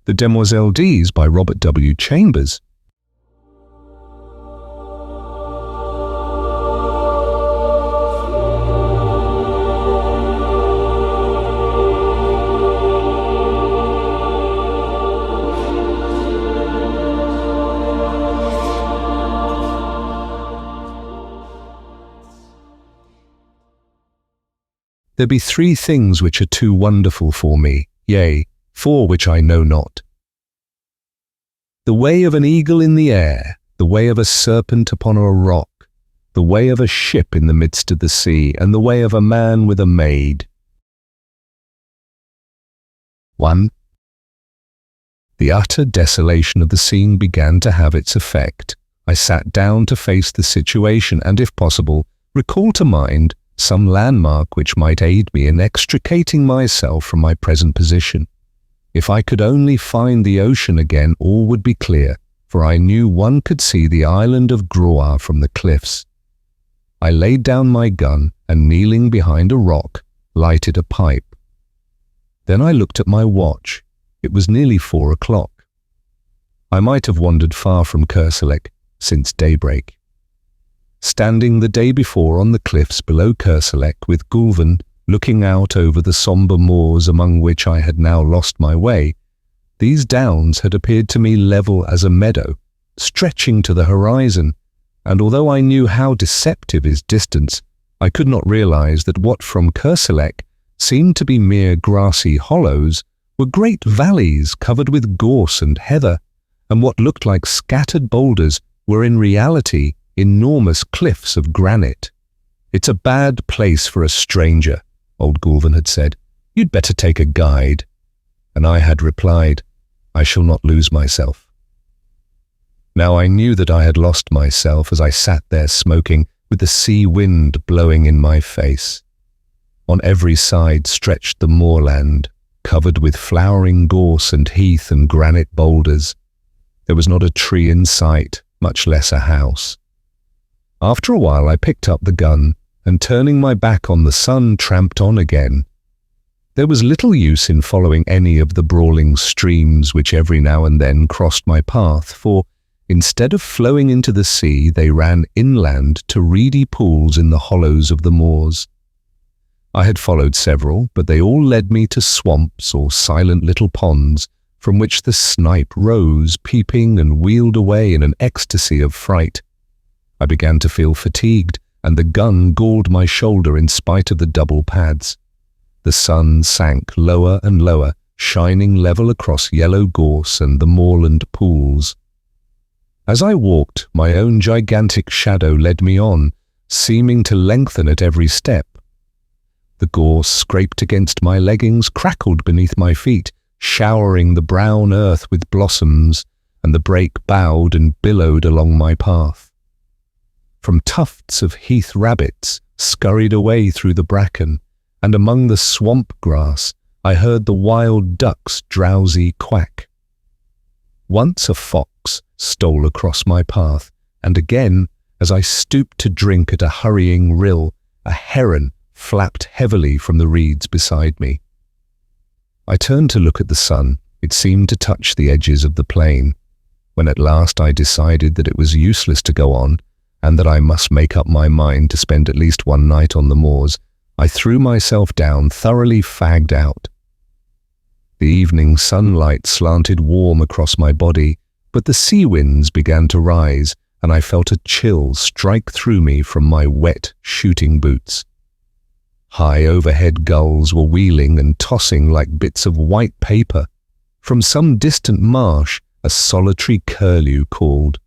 The Demoiselle D's by Robert W. Chambers. There be three things which are too wonderful for me, yea, four which I know not. The way of an eagle in the air, the way of a serpent upon a rock, the way of a ship in the midst of the sea, and the way of a man with a maid. 1. The utter desolation of the scene began to have its effect. I sat down to face the situation and, if possible, recall to mind some landmark which might aid me in extricating myself from my present position. If I could only find the ocean again, all would be clear, for I knew one could see the island of Groix from the cliffs. I laid down my gun and, kneeling behind a rock, lighted a pipe. Then I looked at my watch. It was nearly 4 o'clock. I might have wandered far from Kerselec since daybreak. Standing the day before on the cliffs below Kerselec, with Goulven looking out over the sombre moors among which I had now lost my way, these downs had appeared to me level as a meadow, stretching to the horizon, and although I knew how deceptive is distance, I could not realize that what from Kerselec seemed to be mere grassy hollows were great valleys covered with gorse and heather, and what looked like scattered boulders were in reality enormous cliffs of granite. "It's a bad place for a stranger," old Goulven had said. "You'd better take a guide." And I had replied, "I shall not lose myself." Now I knew that I had lost myself as I sat there smoking, with the sea wind blowing in my face. On every side stretched the moorland, covered with flowering gorse and heath and granite boulders. There was not a tree in sight, much less a house. After a while I picked up the gun and, turning my back on the sun, tramped on again. There was little use in following any of the brawling streams which every now and then crossed my path, for instead of flowing into the sea, they ran inland to reedy pools in the hollows of the moors. I had followed several, but they all led me to swamps or silent little ponds from which the snipe rose, peeping, and wheeled away in an ecstasy of fright. I began to feel fatigued, and the gun galled my shoulder in spite of the double pads. The sun sank lower and lower, shining level across yellow gorse and the moorland pools. As I walked, my own gigantic shadow led me on, seeming to lengthen at every step. The gorse scraped against my leggings, crackled beneath my feet, showering the brown earth with blossoms, and the brake bowed and billowed along my path. From tufts of heath rabbits scurried away through the bracken, and among the swamp grass I heard the wild duck's drowsy quack. Once a fox stole across my path, and again, as I stooped to drink at a hurrying rill, a heron flapped heavily from the reeds beside me. I turned to look at the sun. It seemed to touch the edges of the plain. When at last I decided that it was useless to go on, and that I must make up my mind to spend at least one night on the moors, I threw myself down, thoroughly fagged out. The evening sunlight slanted warm across my body, but the sea winds began to rise, and I felt a chill strike through me from my wet shooting boots. High overhead gulls were wheeling and tossing like bits of white paper. From some distant marsh, a solitary curlew called.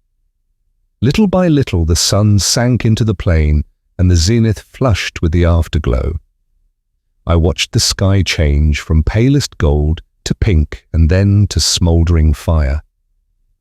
Little by little the sun sank into the plain, and the zenith flushed with the afterglow. I watched the sky change from palest gold to pink and then to smouldering fire.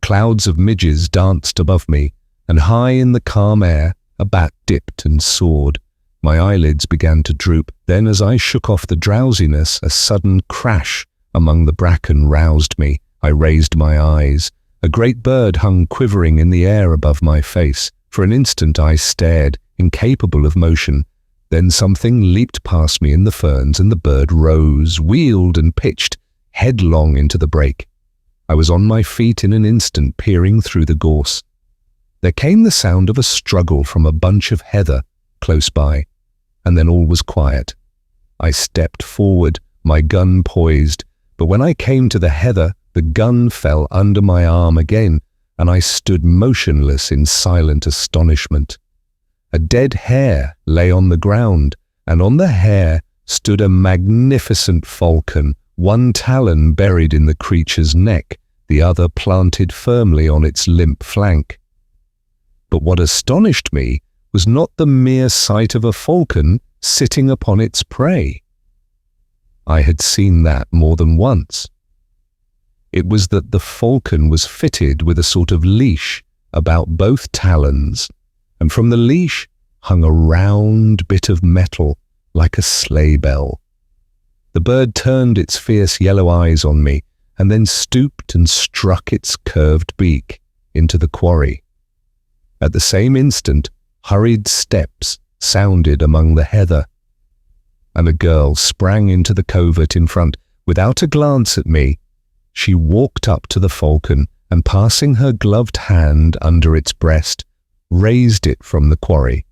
Clouds of midges danced above me, and high in the calm air a bat dipped and soared. My eyelids began to droop. Then, as I shook off the drowsiness, a sudden crash among the bracken roused me. I raised my eyes. A great bird hung quivering in the air above my face. For an instant I stared, incapable of motion. Then something leaped past me in the ferns, and the bird rose, wheeled and pitched headlong into the brake. I was on my feet in an instant, peering through the gorse. There came the sound of a struggle from a bunch of heather close by, and then all was quiet. I stepped forward, my gun poised, but when I came to the heather, the gun fell under my arm again, and I stood motionless in silent astonishment. A dead hare lay on the ground, and on the hare stood a magnificent falcon, one talon buried in the creature's neck, the other planted firmly on its limp flank. But what astonished me was not the mere sight of a falcon sitting upon its prey. I had seen that more than once. It was that the falcon was fitted with a sort of leash about both talons, and from the leash hung a round bit of metal like a sleigh bell. The bird turned its fierce yellow eyes on me and then stooped and struck its curved beak into the quarry. At the same instant, hurried steps sounded among the heather, and a girl sprang into the covert in front. Without a glance at me, she walked up to the falcon and, passing her gloved hand under its breast, raised it from the quarry.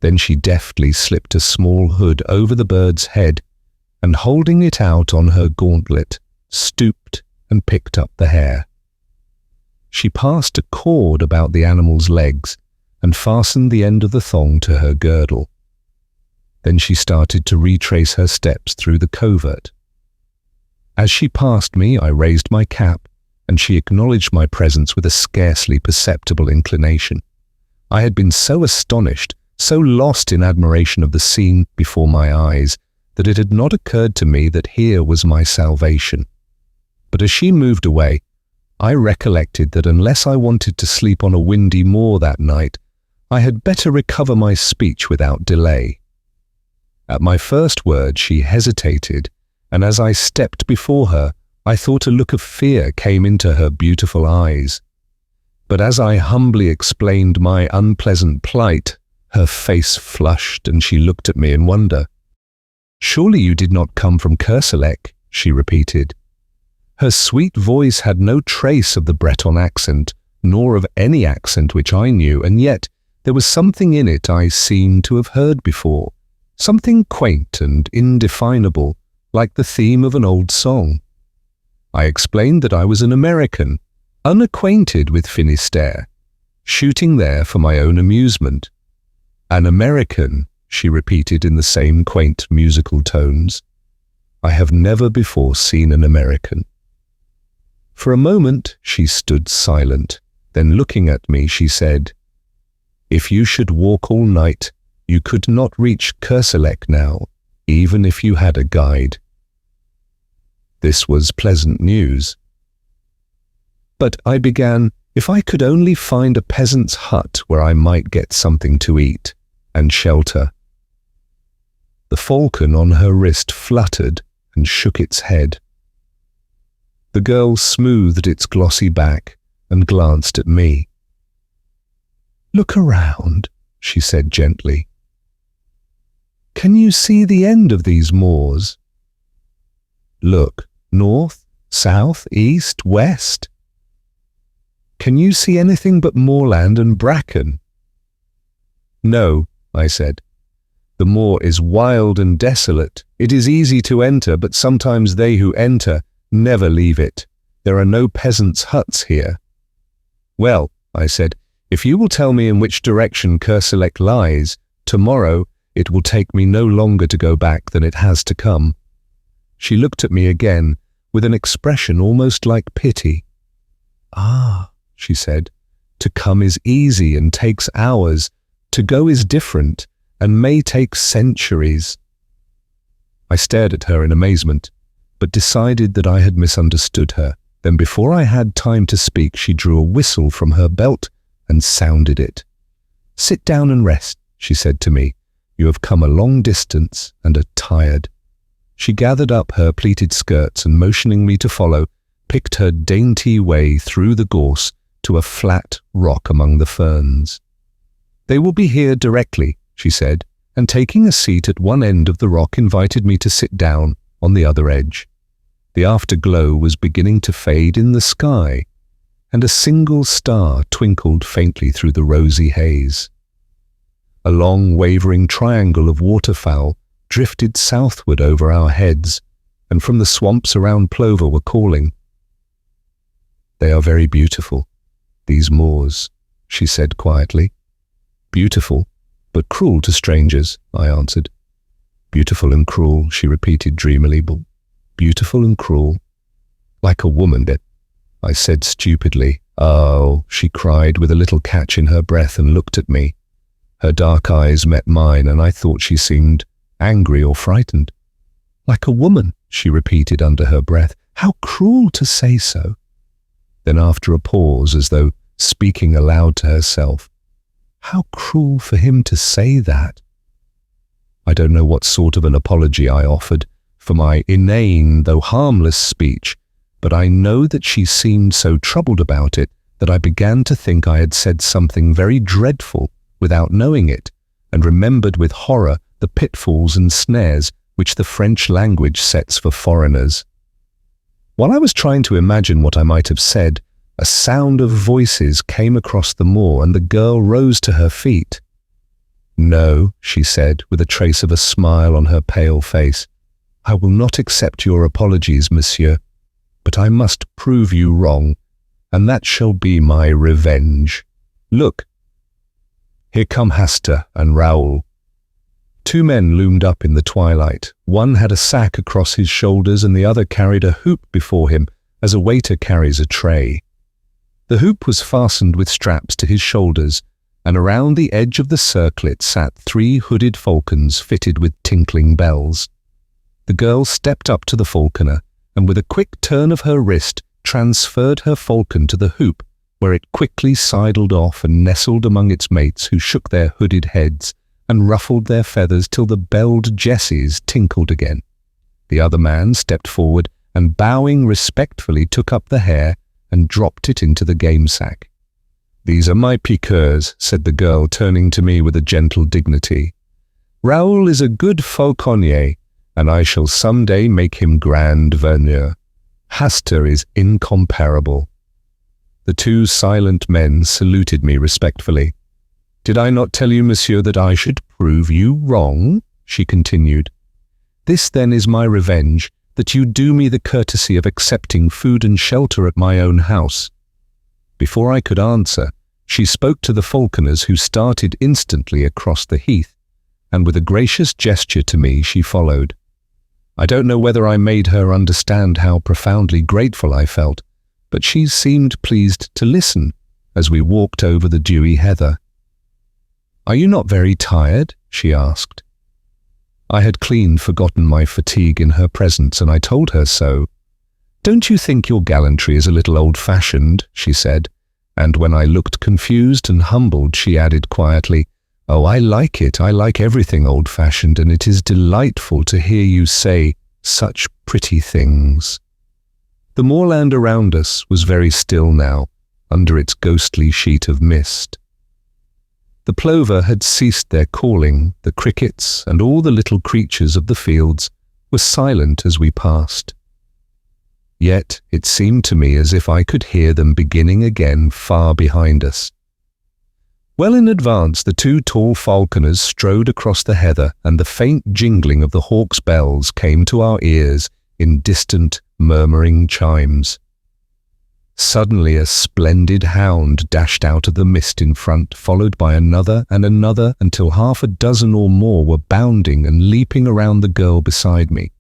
Then she deftly slipped a small hood over the bird's head and, holding it out on her gauntlet, stooped and picked up the hare. She passed a cord about the animal's legs and fastened the end of the thong to her girdle. Then she started to retrace her steps through the covert. As she passed me, I raised my cap, and she acknowledged my presence with a scarcely perceptible inclination. I had been so astonished, so lost in admiration of the scene before my eyes, that it had not occurred to me that here was my salvation. But as she moved away, I recollected that unless I wanted to sleep on a windy moor that night, I had better recover my speech without delay. At my first word she hesitated, and as I stepped before her, I thought a look of fear came into her beautiful eyes. But as I humbly explained my unpleasant plight, her face flushed and she looked at me in wonder. "Surely you did not come from Kerselec," she repeated. Her sweet voice had no trace of the Breton accent, nor of any accent which I knew, and yet there was something in it I seemed to have heard before, something quaint and indefinable, like the theme of an old song. I explained that I was an American, unacquainted with Finistère, shooting there for my own amusement. "An American," she repeated in the same quaint musical tones. "I have never before seen an American." For a moment she stood silent, then looking at me she said, "If you should walk all night, you could not reach Kerselec now, even if you had a guide." This was pleasant news. "But," I began, "if I could only find a peasant's hut where I might get something to eat and shelter." The falcon on her wrist fluttered and shook its head. The girl smoothed its glossy back and glanced at me. "Look around," she said gently. "Can you see the end of these moors? Look, north, south, east, west. Can you see anything but moorland and bracken?" "No," I said. "The moor is wild and desolate. It is easy to enter, but sometimes they who enter never leave it. There are no peasants' huts here." "Well," I said, "if you will tell me in which direction Kerselec lies, tomorrow it will take me no longer to go back than it has to come." She looked at me again with an expression almost like pity. "Ah," she said, "to come is easy and takes hours. To go is different and may take centuries." I stared at her in amazement, but decided that I had misunderstood her. Then before I had time to speak, she drew a whistle from her belt and sounded it. "Sit down and rest," she said to me. "You have come a long distance and are tired." She gathered up her pleated skirts and, motioning me to follow, picked her dainty way through the gorse to a flat rock among the ferns. "They will be here directly," she said, and taking a seat at one end of the rock invited me to sit down on the other edge. The afterglow was beginning to fade in the sky, and a single star twinkled faintly through the rosy haze. A long wavering triangle of waterfowl drifted southward over our heads, and from the swamps around Plover were calling. "They are very beautiful, these moors," she said quietly. "Beautiful, but cruel to strangers," I answered. "Beautiful and cruel," she repeated dreamily, "but beautiful and cruel. Like a woman, I said stupidly. "Oh," she cried with a little catch in her breath and looked at me. Her dark eyes met mine, and I thought she seemed angry or frightened. "Like a woman," she repeated under her breath. "How cruel to say so." Then after a pause, as though speaking aloud to herself, "How cruel for him to say that." I don't know what sort of an apology I offered for my inane, though harmless speech, but I know that she seemed so troubled about it that I began to think I had said something very dreadful without knowing it, and remembered with horror the pitfalls and snares which the French language sets for foreigners. While I was trying to imagine what I might have said, a sound of voices came across the moor, and the girl rose to her feet. "No," she said, with a trace of a smile on her pale face. "I will not accept your apologies, monsieur, but I must prove you wrong, and that shall be my revenge. Look, here come Hasta and Raoul." Two men loomed up in the twilight. One had a sack across his shoulders, and the other carried a hoop before him, as a waiter carries a tray. The hoop was fastened with straps to his shoulders, and around the edge of the circlet sat 3 hooded falcons fitted with tinkling bells. The girl stepped up to the falconer, and with a quick turn of her wrist transferred her falcon to the hoop, where it quickly sidled off and nestled among its mates, who shook their hooded heads and ruffled their feathers till the belled jesses tinkled again. The other man stepped forward and, bowing respectfully, took up the hare and dropped it into the game sack. "These are my piqueurs," said the girl, turning to me with a gentle dignity. "Raoul is a good fauconnier, and I shall some day make him grand verneur. Hasta is incomparable." The 2 silent men saluted me respectfully. "Did I not tell you, monsieur, that I should prove you wrong?" she continued. "This then is my revenge, that you do me the courtesy of accepting food and shelter at my own house." Before I could answer, she spoke to the falconers, who started instantly across the heath, and with a gracious gesture to me she followed. I don't know whether I made her understand how profoundly grateful I felt, but she seemed pleased to listen as we walked over the dewy heather. "Are you not very tired?" she asked. I had clean forgotten my fatigue in her presence, and I told her so. "Don't you think your gallantry is a little old-fashioned?" she said, and when I looked confused and humbled, she added quietly, "Oh, I like it. I like everything old-fashioned, and it is delightful to hear you say such pretty things." The moorland around us was very still now, under its ghostly sheet of mist. The plover had ceased their calling, the crickets and all the little creatures of the fields were silent as we passed. Yet it seemed to me as if I could hear them beginning again far behind us. Well in advance, the 2 tall falconers strode across the heather, and the faint jingling of the hawk's bells came to our ears in distant, murmuring chimes. Suddenly a splendid hound dashed out of the mist in front, followed by another and another, until 6 or more were bounding and leaping around the girl beside me.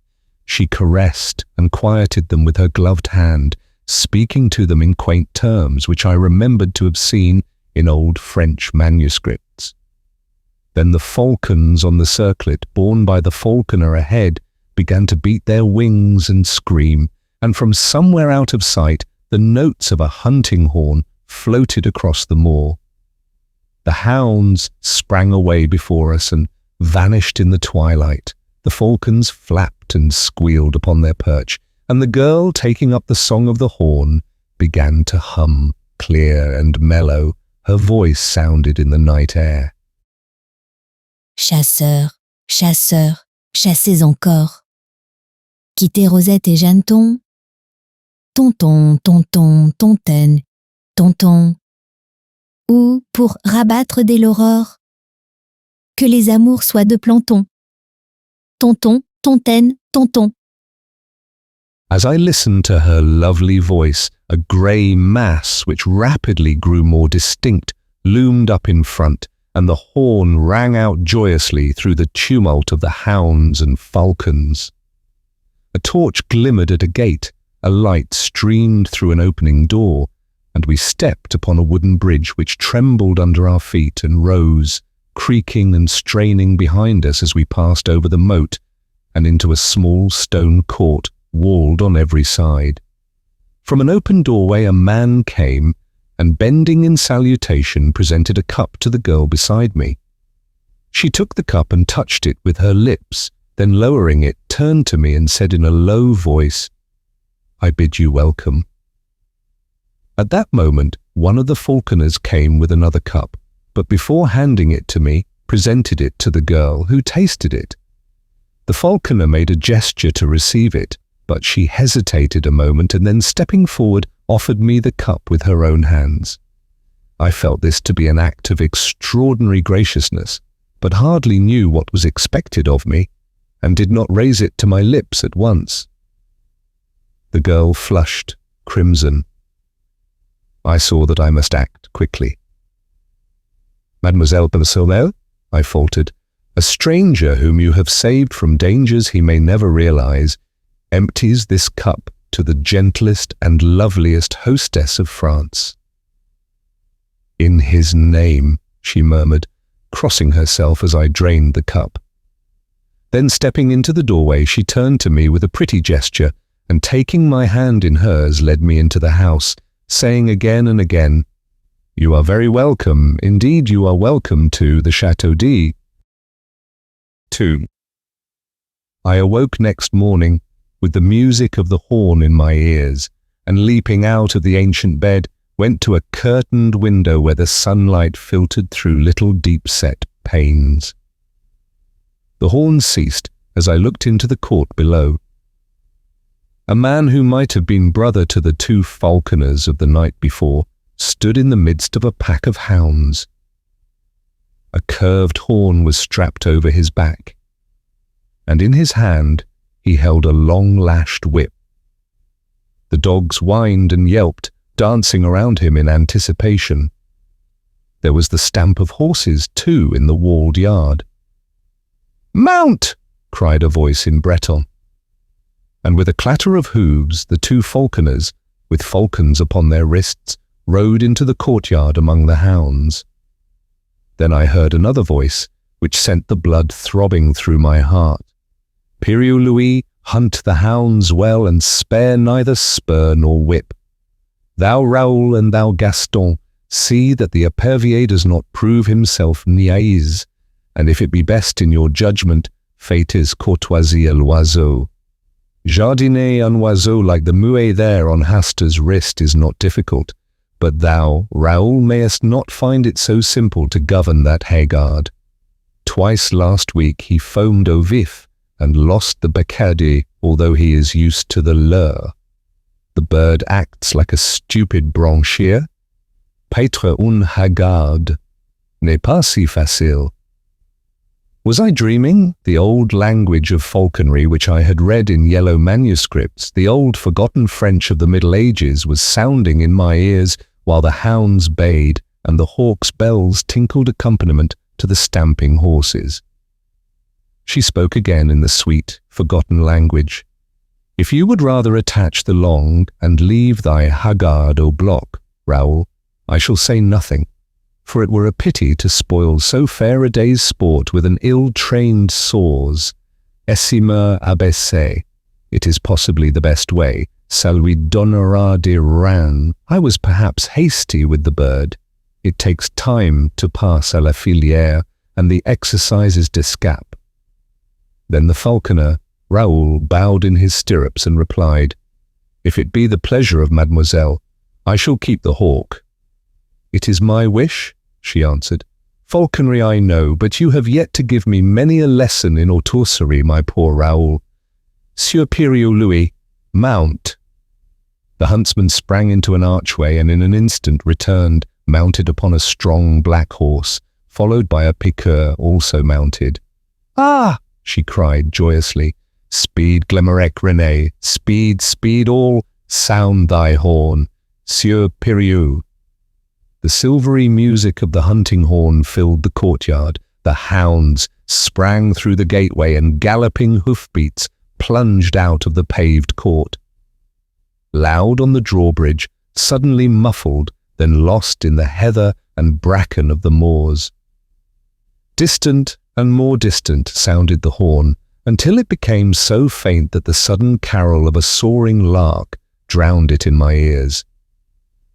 She caressed and quieted them with her gloved hand, speaking to them in quaint terms which I remembered to have seen in old French manuscripts. Then the falcons on the circlet, borne by the falconer ahead, began to beat their wings and scream, and from somewhere out of sight the notes of a hunting horn floated across the moor. The hounds sprang away before us and vanished in the twilight. The falcons flapped and squealed upon their perch, and the girl, taking up the song of the horn, began to hum, clear and mellow. Her voice sounded in the night air. Chasseurs, chasseurs, chassez encore. quitter Rosette et Jeanneton, tonton, tonton, tontaine, tonton, ou pour rabattre dès l'aurore, que les amours soient de planton, tonton, tontaine, tonton. As I listened to her lovely voice, a grey mass which rapidly grew more distinct loomed up in front, and the horn rang out joyously through the tumult of the hounds and falcons. A torch glimmered at a gate, a light streamed through an opening door, and we stepped upon a wooden bridge which trembled under our feet and rose, creaking and straining behind us as we passed over the moat and into a small stone court walled on every side. From an open doorway a man came, and bending in salutation presented a cup to the girl beside me. She took the cup and touched it with her lips, then lowering it, turned to me and said in a low voice, "I bid you welcome." At that moment, one of the falconers came with another cup, but before handing it to me, presented it to the girl, who tasted it. The falconer made a gesture to receive it, but she hesitated a moment and then, stepping forward, offered me the cup with her own hands. I felt this to be an act of extraordinary graciousness, but hardly knew what was expected of me, and did not raise it to my lips at once. The girl flushed crimson. I saw that I must act quickly. "Mademoiselle Demoiselle," I faltered, "a stranger whom you have saved from dangers he may never realize, empties this cup to the gentlest and loveliest hostess of France." "In his name," she murmured, crossing herself as I drained the cup. Then, stepping into the doorway, she turned to me with a pretty gesture, and taking my hand in hers, led me into the house, saying again and again, "You are very welcome, indeed you are welcome to the Château d'E." 2. I awoke next morning with the music of the horn in my ears, and leaping out of the ancient bed, went to a curtained window where the sunlight filtered through little deep-set panes. The horn ceased as I looked into the court below. A man who might have been brother to the two falconers of the night before stood in the midst of a pack of hounds. A curved horn was strapped over his back, and in his hand he held a long-lashed whip. The dogs whined and yelped, dancing around him in anticipation. There was the stamp of horses, too, in the walled yard. "Mount!" cried a voice in Breton. And with a clatter of hooves, the two falconers, with falcons upon their wrists, rode into the courtyard among the hounds. Then I heard another voice, which sent the blood throbbing through my heart. "Piriou Louis, hunt the hounds well, and spare neither spur nor whip. Thou Raoul and thou Gaston, see that the épervier does not prove himself niaise, and if it be best in your judgment, fate is courtoisie à l'oiseau. Jardiner un oiseau like the muet there on Haster's wrist is not difficult, but thou, Raoul, mayest not find it so simple to govern that haggard. Twice last week he foamed au vif, and lost the beccadet, although he is used to the leurre. The bird acts like a stupid branchier. Paître un haggard n'est pas si facile." Was I dreaming? The old language of falconry which I had read in yellow manuscripts, the old forgotten French of the Middle Ages, was sounding in my ears while the hounds bayed and the hawks' bells tinkled accompaniment to the stamping horses. She spoke again in the sweet, forgotten language. "If you would rather attach the long and leave thy haggard au bloc, Raoul, I shall say nothing, for it were a pity to spoil so fair a day's sport with an ill-trained saw's. Essimeur abaissé. It is possibly the best way. Ça lui donnera des reins. I was perhaps hasty with the bird. It takes time to pass à la filière, and the exercises d'escape." Then the falconer, Raoul, bowed in his stirrups and replied, "If it be the pleasure of Mademoiselle, I shall keep the hawk." "It is my wish," she answered. "Falconry I know, but you have yet to give me many a lesson in autossery, my poor Raoul. Sieur Piriou Louis, mount!" The huntsman sprang into an archway and in an instant returned, mounted upon a strong black horse, followed by a piqueur also mounted. "Ah!" she cried joyously. "Speed, Glemarec René, speed, speed all, sound thy horn, Sieur Piriou." The silvery music of the hunting horn filled the courtyard. The hounds sprang through the gateway and galloping hoofbeats plunged out of the paved court. Loud on the drawbridge, suddenly muffled, then lost in the heather and bracken of the moors. Distant and more distant sounded the horn, until it became so faint that the sudden carol of a soaring lark drowned it in my ears.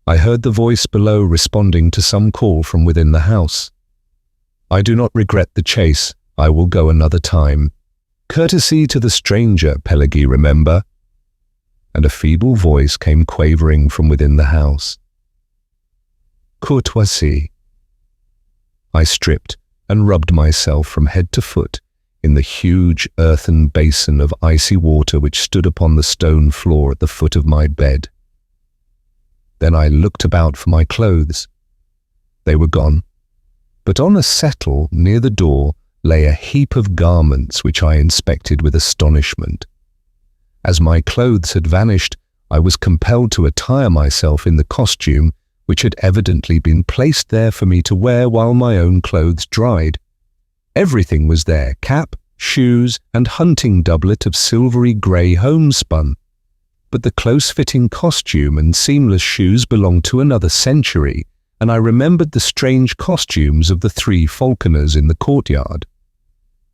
I heard the voice below responding to some call from within the house. "I do not regret the chase. I will go another time. Courtesy to the stranger, Pelagi, remember?" And a feeble voice came quavering from within the house. "Courtoisie." I stripped and rubbed myself from head to foot in the huge earthen basin of icy water which stood upon the stone floor at the foot of my bed. Then I looked about for my clothes. They were gone, but on a settle near the door lay a heap of garments which I inspected with astonishment. As my clothes had vanished, I was compelled to attire myself in the costume which had evidently been placed there for me to wear while my own clothes dried. Everything was there, cap, shoes, and hunting doublet of silvery grey homespun. But the close-fitting costume and seamless shoes belonged to another century, and I remembered the strange costumes of the 3 falconers in the courtyard.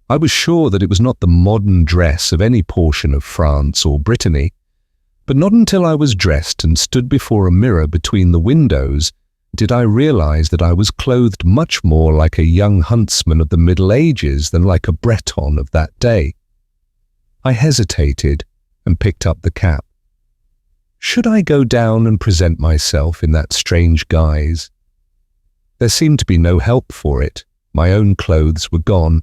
I was sure that it was not the modern dress of any portion of France or Brittany, but not until I was dressed and stood before a mirror between the windows did I realize that I was clothed much more like a young huntsman of the Middle Ages than like a Breton of that day. I hesitated and picked up the cap. Should I go down and present myself in that strange guise? There seemed to be no help for it. My own clothes were gone,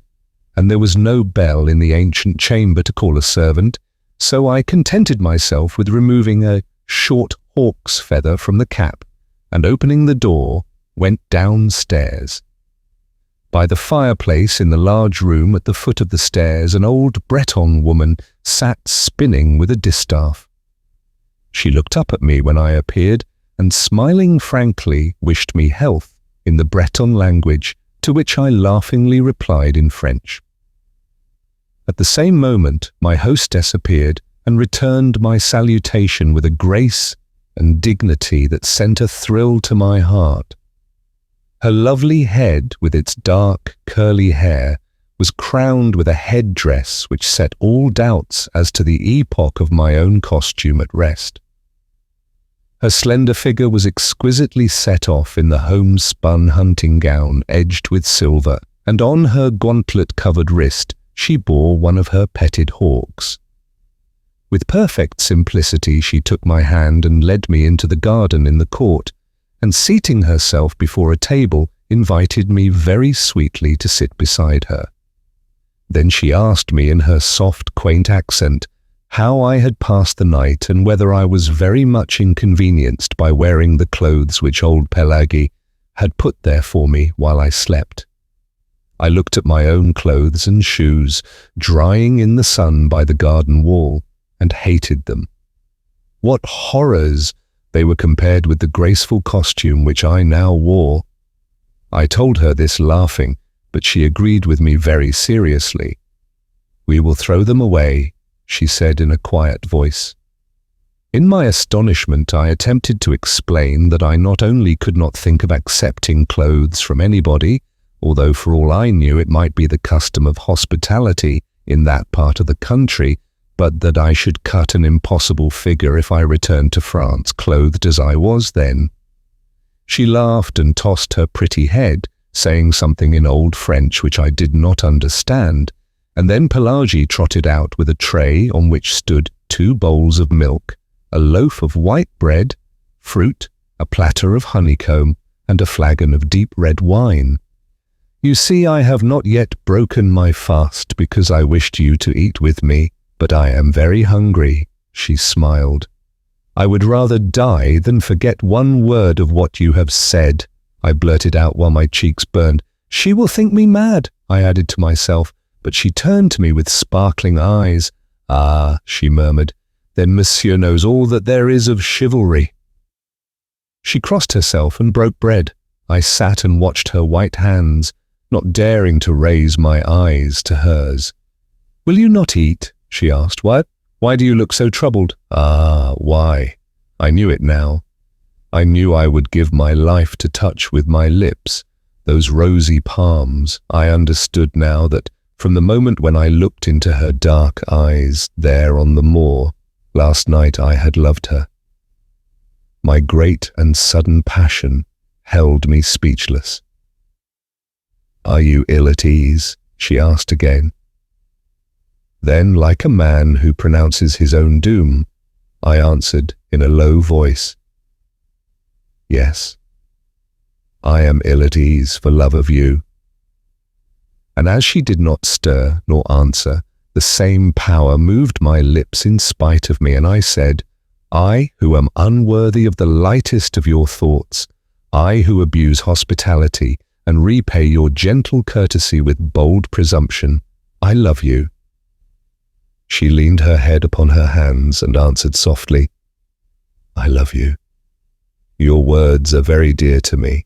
and there was no bell in the ancient chamber to call a servant, so I contented myself with removing a short hawk's feather from the cap, and opening the door, went downstairs. By the fireplace in the large room at the foot of the stairs, an old Breton woman sat spinning with a distaff. She looked up at me when I appeared, and smiling frankly wished me health in the Breton language, to which I laughingly replied in French. At the same moment, my hostess appeared and returned my salutation with a grace and dignity that sent a thrill to my heart. Her lovely head, with its dark, curly hair, was crowned with a headdress which set all doubts as to the epoch of my own costume at rest. Her slender figure was exquisitely set off in the homespun hunting gown edged with silver, and on her gauntlet-covered wrist she bore one of her petted hawks. With perfect simplicity she took my hand and led me into the garden in the court, and seating herself before a table, invited me very sweetly to sit beside her. Then she asked me in her soft, quaint accent how I had passed the night and whether I was very much inconvenienced by wearing the clothes which old Pelagi had put there for me while I slept. I looked at my own clothes and shoes, drying in the sun by the garden wall, and hated them. What horrors they were compared with the graceful costume which I now wore. I told her this laughing, but she agreed with me very seriously. "We will throw them away," she said in a quiet voice. In my astonishment, I attempted to explain that I not only could not think of accepting clothes from anybody, although for all I knew it might be the custom of hospitality in that part of the country, but that I should cut an impossible figure if I returned to France clothed as I was then. She laughed and tossed her pretty head, saying something in old French which I did not understand, and then Pelagi trotted out with a tray on which stood 2 bowls of milk, a loaf of white bread, fruit, a platter of honeycomb, and a flagon of deep red wine. "You see, I have not yet broken my fast because I wished you to eat with me," But I am very hungry, she smiled. I would rather die than forget one word of what you have said, I blurted out while my cheeks burned. She will think me mad, I added to myself, but she turned to me with sparkling eyes. Ah, she murmured, then Monsieur knows all that there is of chivalry. She crossed herself and broke bread. I sat and watched her white hands, not daring to raise my eyes to hers. Will you not eat? She asked. What? Why do you look so troubled? Ah, why? I knew it now. I knew I would give my life to touch with my lips those rosy palms. I understood now that from the moment when I looked into her dark eyes there on the moor, last night I had loved her. My great and sudden passion held me speechless. Are you ill at ease? She asked again. Then, like a man who pronounces his own doom, I answered in a low voice, Yes, I am ill at ease for love of you. And as she did not stir nor answer, the same power moved my lips in spite of me, and I said, I who am unworthy of the lightest of your thoughts, I who abuse hospitality and repay your gentle courtesy with bold presumption, I love you. She leaned her head upon her hands and answered softly, I love you. Your words are very dear to me.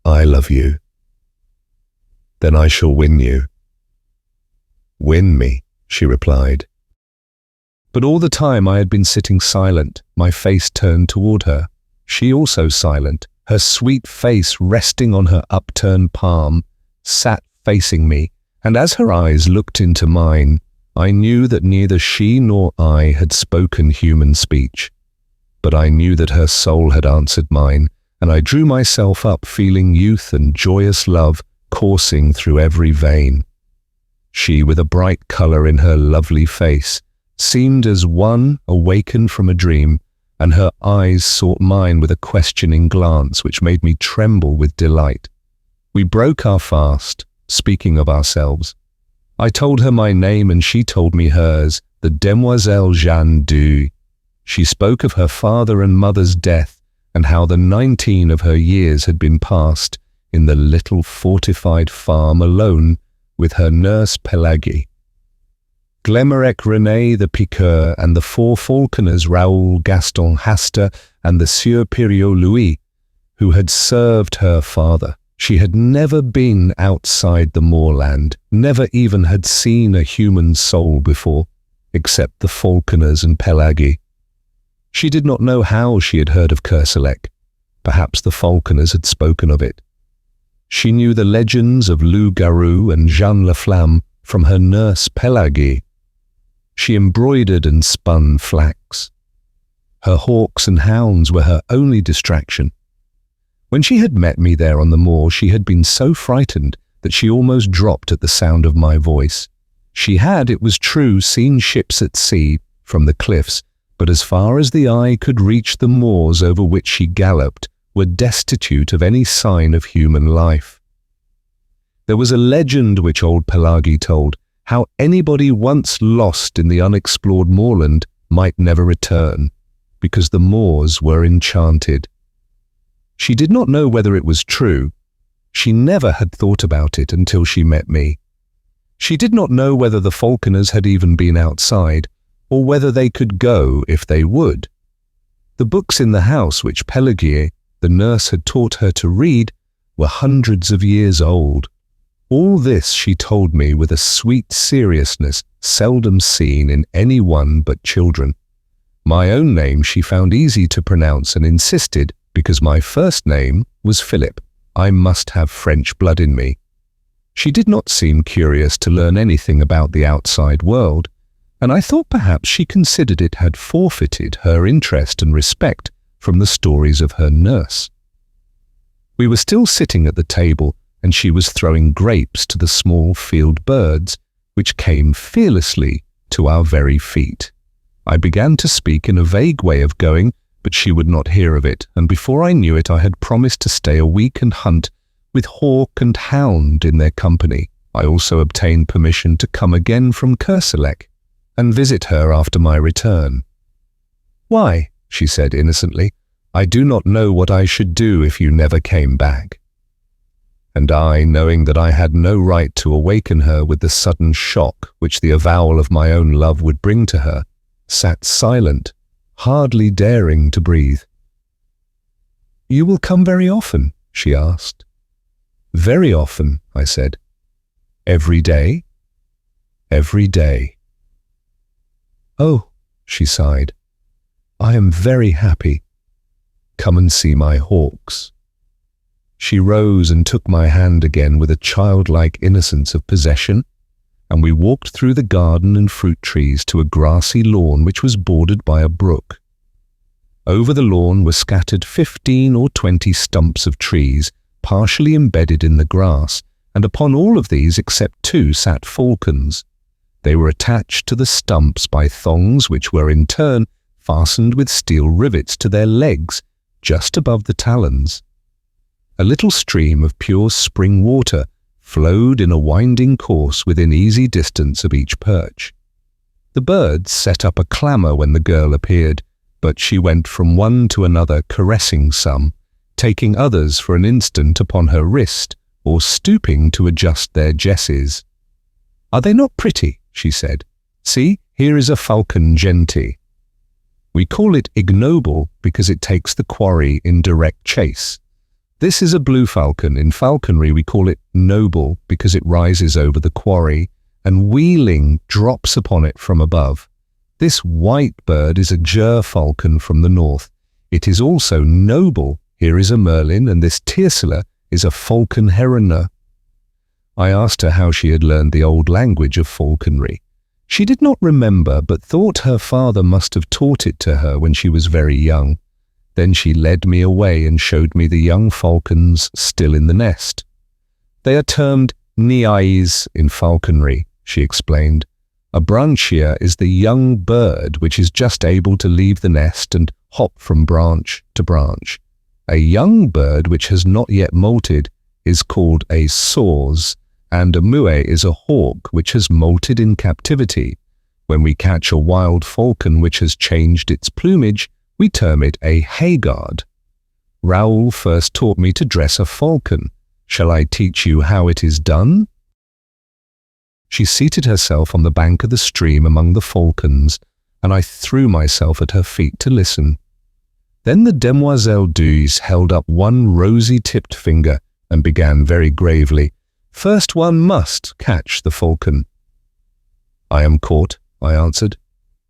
I love you. Then I shall win you. Win me, she replied. But all the time I had been sitting silent, my face turned toward her. She also silent, her sweet face resting on her upturned palm, sat facing me, and as her eyes looked into mine, I knew that neither she nor I had spoken human speech. But I knew that her soul had answered mine, and I drew myself up feeling youth and joyous love coursing through every vein. She, with a bright color in her lovely face, seemed as one awakened from a dream, and her eyes sought mine with a questioning glance which made me tremble with delight. We broke our fast, speaking of ourselves. I told her my name and she told me hers, the Demoiselle Jeanne du. She spoke of her father and mother's death and how the 19 of her years had been passed in the little fortified farm alone with her nurse Pelagie. Glemarec René the piqueur and the 4 falconers Raoul, Gaston, Hasta and the Sieur Piriot Louis, who had served her father. She had never been outside the moorland, never even had seen a human soul before, except the falconers and Pelagie. She did not know how she had heard of Kerselec. Perhaps the falconers had spoken of it. She knew the legends of Loup Garou and Jeanne la Flamme from her nurse Pelagie. She embroidered and spun flax. Her hawks and hounds were her only distraction. When she had met me there on the moor, she had been so frightened that she almost dropped at the sound of my voice. She had, it was true, seen ships at sea from the cliffs, but as far as the eye could reach, the moors over which she galloped were destitute of any sign of human life. There was a legend which old Pelagie told, how anybody once lost in the unexplored moorland might never return, because the moors were enchanted. She did not know whether it was true. She never had thought about it until she met me. She did not know whether the falconers had even been outside, or whether they could go if they would. The books in the house which Pelagie, the nurse, had taught her to read were hundreds of years old. All this she told me with a sweet seriousness seldom seen in any one but children. My own name she found easy to pronounce and insisted, because my first name was Philip, I must have French blood in me. She did not seem curious to learn anything about the outside world, and I thought perhaps she considered it had forfeited her interest and respect from the stories of her nurse. We were still sitting at the table, and she was throwing grapes to the small field birds, which came fearlessly to our very feet. I began to speak in a vague way of going, but she would not hear of it, and before I knew it I had promised to stay a week and hunt with hawk and hound in their company. I also obtained permission to come again from Kerselec. and visit her after my return. Why, she said innocently, I do not know what I should do if you never came back. And I, knowing that I had no right to awaken her with the sudden shock which the avowal of my own love would bring to her, sat silent, hardly daring to breathe. You will come very often, she asked. Very often, I said. Every day? Every day. Oh, she sighed. I am very happy. Come and see my hawks. She rose and took my hand again with a childlike innocence of possession, and we walked through the garden and fruit trees to a grassy lawn which was bordered by a brook. Over the lawn were scattered 15 or 20 stumps of trees, partially embedded in the grass, and upon all of these except 2 sat falcons. They were attached to the stumps by thongs which were in turn fastened with steel rivets to their legs, just above the talons. A little stream of pure spring water flowed in a winding course within easy distance of each perch. The birds set up a clamour when the girl appeared, but she went from one to another caressing some, taking others for an instant upon her wrist, or stooping to adjust their jesses. Are they not pretty? She said. See, here is a falcon genti. We call it ignoble because it takes the quarry in direct chase. This is a blue falcon. In falconry we call it noble because it rises over the quarry and wheeling drops upon it from above. This white bird is a gerfalcon from the north. It is also noble. Here is a merlin, and this tiercella is a falcon heroner. I asked her how she had learned the old language of falconry. She did not remember, but thought her father must have taught it to her when she was very young. Then she led me away and showed me the young falcons still in the nest. They are termed niais in falconry, she explained. A branchia is the young bird which is just able to leave the nest and hop from branch to branch. A young bird which has not yet molted is called a soars, and a mue is a hawk which has molted in captivity. When we catch a wild falcon which has changed its plumage, we term it a haggard. Raoul first taught me to dress a falcon. Shall I teach you how it is done? She seated herself on the bank of the stream among the falcons, and I threw myself at her feet to listen. Then the Demoiselle Duse held up one rosy-tipped finger and began very gravely, First one must catch the falcon. I am caught, I answered.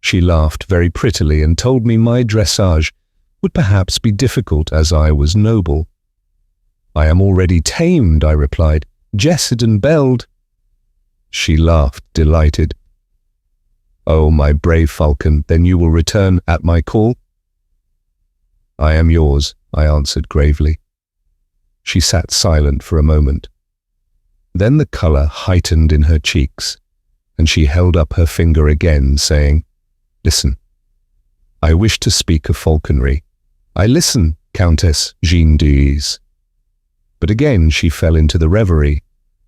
She laughed very prettily and told me my dressage would perhaps be difficult as I was noble. I am already tamed, I replied, jessed and belled. She laughed, delighted. Oh, my brave falcon, then you will return at my call? I am yours, I answered gravely. She sat silent for a moment. Then the colour heightened in her cheeks, and she held up her finger again, saying, Listen, I wish to speak of falconry. I listen, Countess Jeanne d'Huys. But again she fell into the reverie,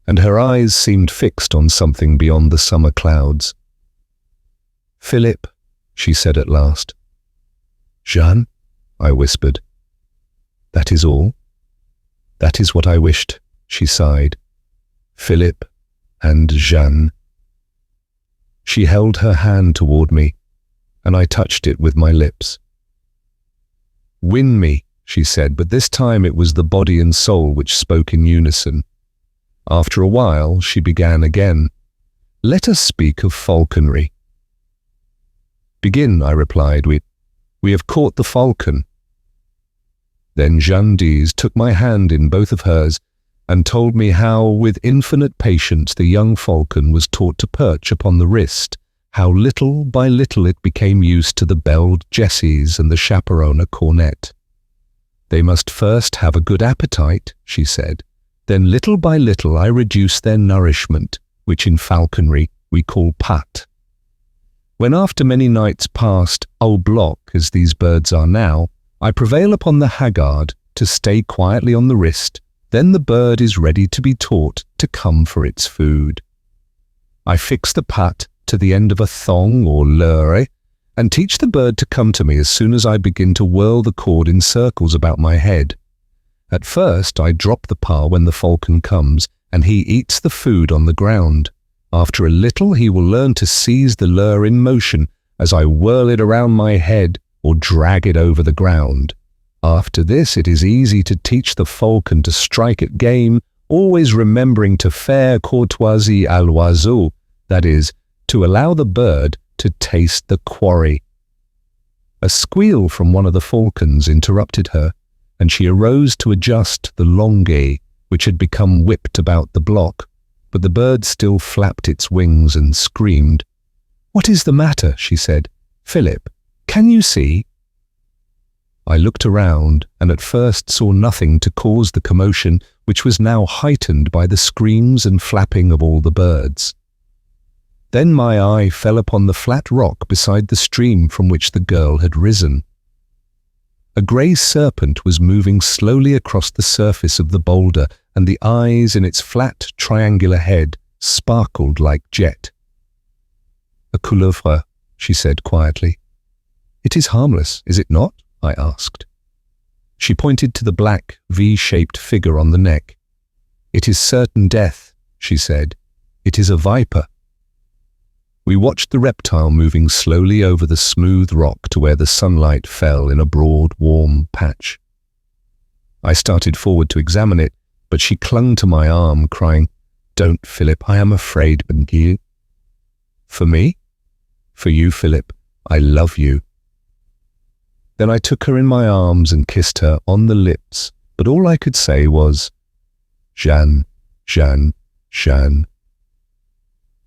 and her eyes seemed fixed on something beyond the summer clouds. Philip, she said at last. Jeanne, I whispered. That is all. That is what I wished, she sighed. Philip and Jeanne. She held her hand toward me, and I touched it with my lips. Win me, she said, but this time it was the body and soul which spoke in unison. After a while, she began again. Let us speak of falconry. Begin, I replied. We have caught the falcon. Then Jeanne d'Huys took my hand in both of hers and told me how, with infinite patience, the young falcon was taught to perch upon the wrist, how little by little it became used to the belled jesses and the chaperona cornet. They must first have a good appetite, she said. Then little by little I reduce their nourishment, which in falconry we call pat. When after many nights passed au bloc, as these birds are now, I prevail upon the haggard to stay quietly on the wrist, then the bird is ready to be taught to come for its food. I fix the pat to the end of a thong or leurre, and teach the bird to come to me as soon as I begin to whirl the cord in circles about my head. At first, I drop the pas when the falcon comes, and he eats the food on the ground. After a little, he will learn to seize the lure in motion as I whirl it around my head or drag it over the ground. After this, it is easy to teach the falcon to strike at game, always remembering to faire courtoisie à l'oiseau, that is, to allow the bird to taste the quarry. A squeal from one of the falcons interrupted her, and she arose to adjust the longuet, which had become whipped about the block, but the bird still flapped its wings and screamed. "What is the matter?" she said. "Philip, can you see?" I looked around and at first saw nothing to cause the commotion, which was now heightened by the screams and flapping of all the birds. Then my eye fell upon the flat rock beside the stream from which the girl had risen. A grey serpent was moving slowly across the surface of the boulder, and the eyes in its flat triangular head sparkled like jet. "A couleuvre," she said quietly. "It is harmless, is it not?" I asked. She pointed to the black, V-shaped figure on the neck. "It is certain death," she said. "It is a viper." We watched the reptile moving slowly over the smooth rock to where the sunlight fell in a broad, warm patch. I started forward to examine it, but she clung to my arm, crying, "Don't, Philip, I am afraid, but you." "For me?" "For you, Philip. I love you." Then I took her in my arms and kissed her on the lips, but all I could say was, "Jeanne, Jeanne, Jeanne."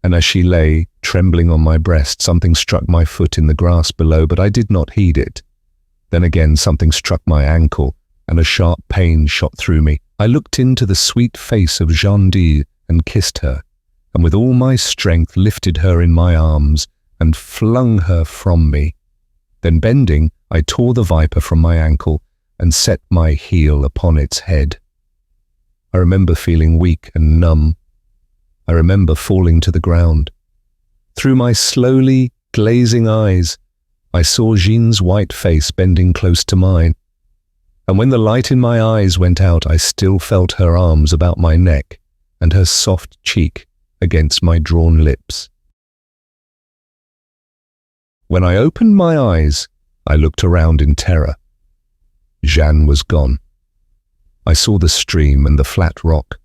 And as she lay, trembling on my breast, something struck my foot in the grass below, but I did not heed it. Then again something struck my ankle, and a sharp pain shot through me. I looked into the sweet face of Jeanne d'Ile and kissed her, and with all my strength lifted her in my arms and flung her from me. Then bending, I tore the viper from my ankle and set my heel upon its head. I remember feeling weak and numb. I remember falling to the ground. Through my slowly glazing eyes, I saw Jeanne's white face bending close to mine, and when the light in my eyes went out, I still felt her arms about my neck and her soft cheek against my drawn lips. When I opened my eyes, I looked around in terror. Jeanne was gone. I saw the stream and the flat rock.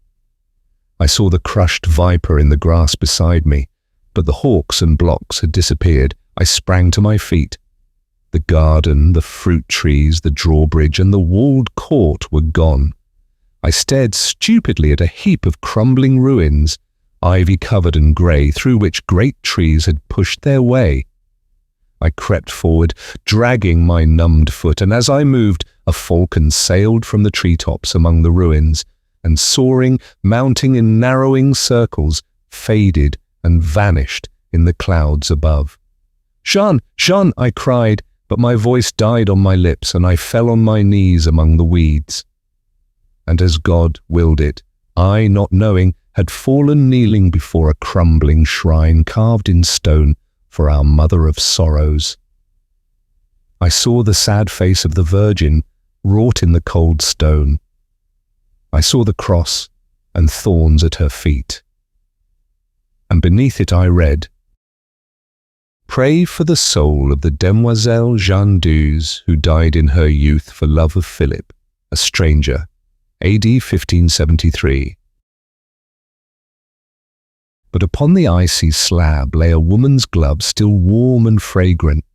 I saw the crushed viper in the grass beside me, but the hawks and blocks had disappeared. I sprang to my feet. The garden, the fruit trees, the drawbridge, and the walled court were gone. I stared stupidly at a heap of crumbling ruins, ivy-covered and grey, through which great trees had pushed their way. I crept forward, dragging my numbed foot, and as I moved, a falcon sailed from the treetops among the ruins, and soaring, mounting in narrowing circles, faded and vanished in the clouds above. "Jeanne, Jeanne," I cried, but my voice died on my lips, and I fell on my knees among the weeds. And as God willed it, I, not knowing, had fallen kneeling before a crumbling shrine carved in stone for our Mother of Sorrows. I saw the sad face of the Virgin wrought in the cold stone. I saw the cross and thorns at her feet. And beneath it I read, "Pray for the soul of the Demoiselle Jeanne d'Ile, who died in her youth for love of Philip, a stranger, AD 1573. But upon the icy slab lay a woman's glove still warm and fragrant,